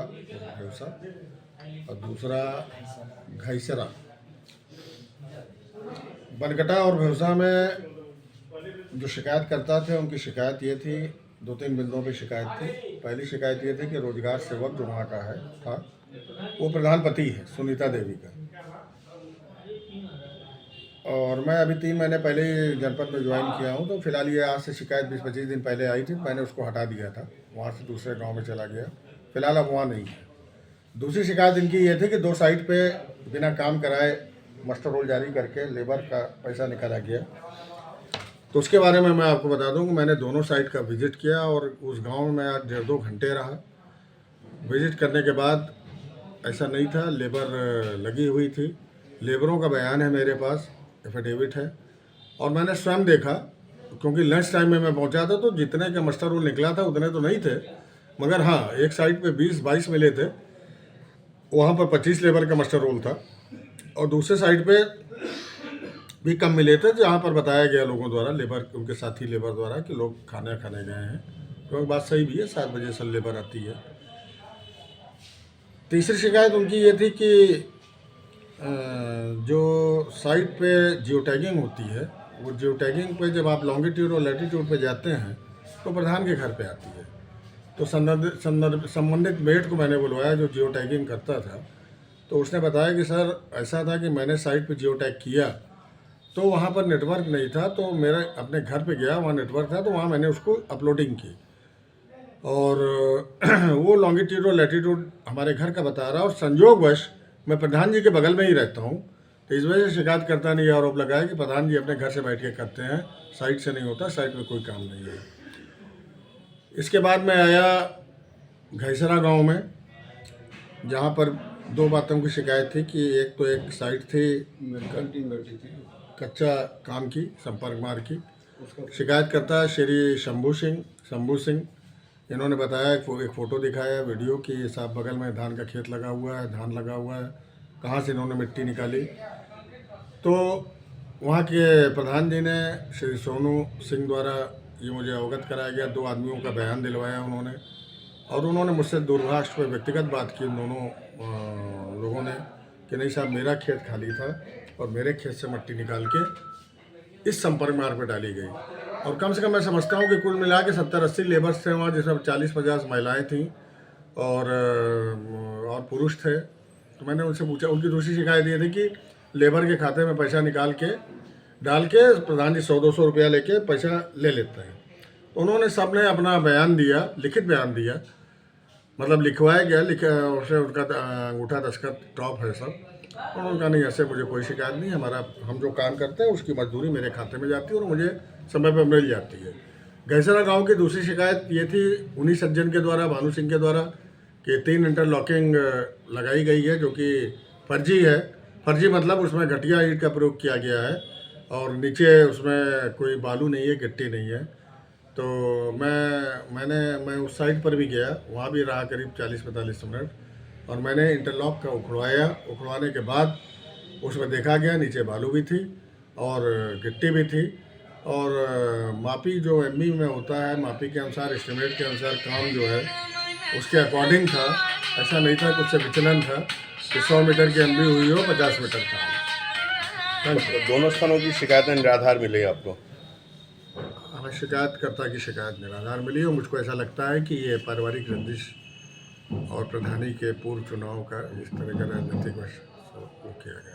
भेवसा और दूसरा घाइसरा। बनगटा और भेवसा में जो शिकायत करता थे उनकी शिकायत ये थी, 2-3 बिंदुओं पे शिकायत थी। पहली शिकायत ये थी कि रोजगार सेवक जो वहाँ का है था वो प्रधान पति है सुनीता देवी का, और मैं अभी 3 महीने पहले ही जनपद में ज्वाइन किया हूँ, तो फिलहाल ये आज से शिकायत 20-25 दिन पहले आई थी, मैंने उसको हटा दिया था, वहाँ से दूसरे गांव में चला गया। फिलहाल अब वहाँ नहीं है। दूसरी शिकायत इनकी ये थी कि 2 साइट पे बिना काम कराए मास्टर रोल जारी करके लेबर का पैसा निकाला गया। तो उसके बारे में मैं आपको बता दूं कि मैंने दोनों साइट का विजिट किया और उस गांव में आज 1.5-2 घंटे रहा। विजिट करने के बाद ऐसा नहीं था, लेबर लगी हुई थी। लेबरों का बयान है मेरे पास, एफिडेविट है, और मैंने स्वयं देखा, क्योंकि लंच टाइम में मैं पहुंचा था तो जितने का मास्टर रोल निकला था उतने तो नहीं थे, मगर हाँ एक साइड पे 20-22 मिले थे, वहाँ पर 25 लेबर का मास्टर रोल था, और दूसरे साइड पे भी कम मिले थे, जहाँ पर बताया गया लोगों द्वारा, लेबर उनके साथी लेबर द्वारा, कि लोग खाने खाने गए हैं, क्योंकि बात सही भी है, 7 बजे से लेबर आती है। तीसरी शिकायत उनकी ये थी कि जो साइट पे जियो टैगिंग होती है, वो जियो टैगिंग पे जब आप लॉन्गिट्यूड और लैटिट्यूड पे जाते हैं तो प्रधान के घर पे आती है। तो संबंधित मेट को मैंने बुलवाया जो जियो टैगिंग करता था, तो उसने बताया कि सर ऐसा था कि मैंने साइट पे जियो टैग किया तो वहाँ पर नेटवर्क नहीं था, तो मेरा अपने घर पे गया, वहाँ नेटवर्क था, तो वहाँ मैंने उसको अपलोडिंग की, और वो लॉन्गिट्यूड और लैटिट्यूड हमारे घर का बता रहा, और संयोगवश मैं प्रधान जी के बगल में ही रहता हूँ, तो इस वजह से शिकायत करता नहीं, आरोप लगाया कि प्रधान जी अपने घर से बैठ के करते हैं, साइट से नहीं होता, साइट में कोई काम नहीं है। इसके बाद मैं आया घाइसरा गांव में, जहां पर 2 बातों की शिकायत थी कि एक तो एक साइट थी कच्चा काम की, संपर्क मार्ग की। शिकायत करता श्री शंभू सिंह, इन्होंने बताया, एक फ़ोटो दिखाया वीडियो कि साहब बगल में धान का खेत लगा हुआ है, धान लगा हुआ है, कहाँ से इन्होंने मिट्टी निकाली। तो वहाँ के प्रधान जी ने श्री सोनू सिंह द्वारा ये मुझे अवगत कराया गया, 2 आदमियों का बयान दिलवाया उन्होंने, और उन्होंने मुझसे दूरभाष पर व्यक्तिगत बात की उन दोनों लोगों ने कि नहीं साहब मेरा खेत खाली था और मेरे खेत से मिट्टी निकाल के इस संपर्क मार्ग पर डाली गई। और कम से कम मैं समझता हूँ कि कुल मिला के 70-80 लेबर्स थे वहाँ, जिसमें 40-50 महिलाएं थीं और पुरुष थे। तो मैंने उनसे पूछा, उनकी दूसरी शिकायत ये थी कि लेबर के खाते में पैसा निकाल के डाल के प्रधान जी 100-200 रुपया लेके पैसा ले लेते हैं। तो उन्होंने सब ने अपना बयान दिया, लिखित बयान दिया, मतलब लिखवाया गया, उससे उनका अंगूठा दस्तखत टॉप है सब। उन्होंने कहा नहीं ऐसे मुझे कोई शिकायत नहीं, हम जो काम करते हैं उसकी मजदूरी मेरे खाते में जाती है और मुझे समय पर मिल जाती है। घाइसरा गांव की दूसरी शिकायत ये थी उन्हीं सज्जन के द्वारा, भानु सिंह के द्वारा, कि 3 इंटरलॉकिंग लगाई गई है जो कि फर्जी है। फर्जी मतलब उसमें घटिया ईंट का प्रयोग किया गया है और नीचे उसमें कोई बालू नहीं है, गिट्टी नहीं है। तो मैं उस साइट पर भी गया, वहाँ भी रहा करीब 40-45 मिनट, और मैंने इंटरलॉक का उखड़वाने के बाद उसमें देखा गया नीचे बालू भी थी और गिट्टी भी थी, और मापी जो एमबी में होता है, मापी के अनुसार, एस्टिमेट के अनुसार काम जो है उसके अकॉर्डिंग था। ऐसा नहीं था कुछ से विचलन था कि 100 मीटर की एमबी हुई हो, 50 मीटर का। दोनों स्थानों की शिकायतें निराधार मिली आपको? हमें शिकायतकर्ता की शिकायत निराधार मिली, और मुझको ऐसा लगता है कि ये पारिवारिक रंजिश और प्रधानी के पूर्व चुनाव का इस तरह का राजनीतिक वो किया गया।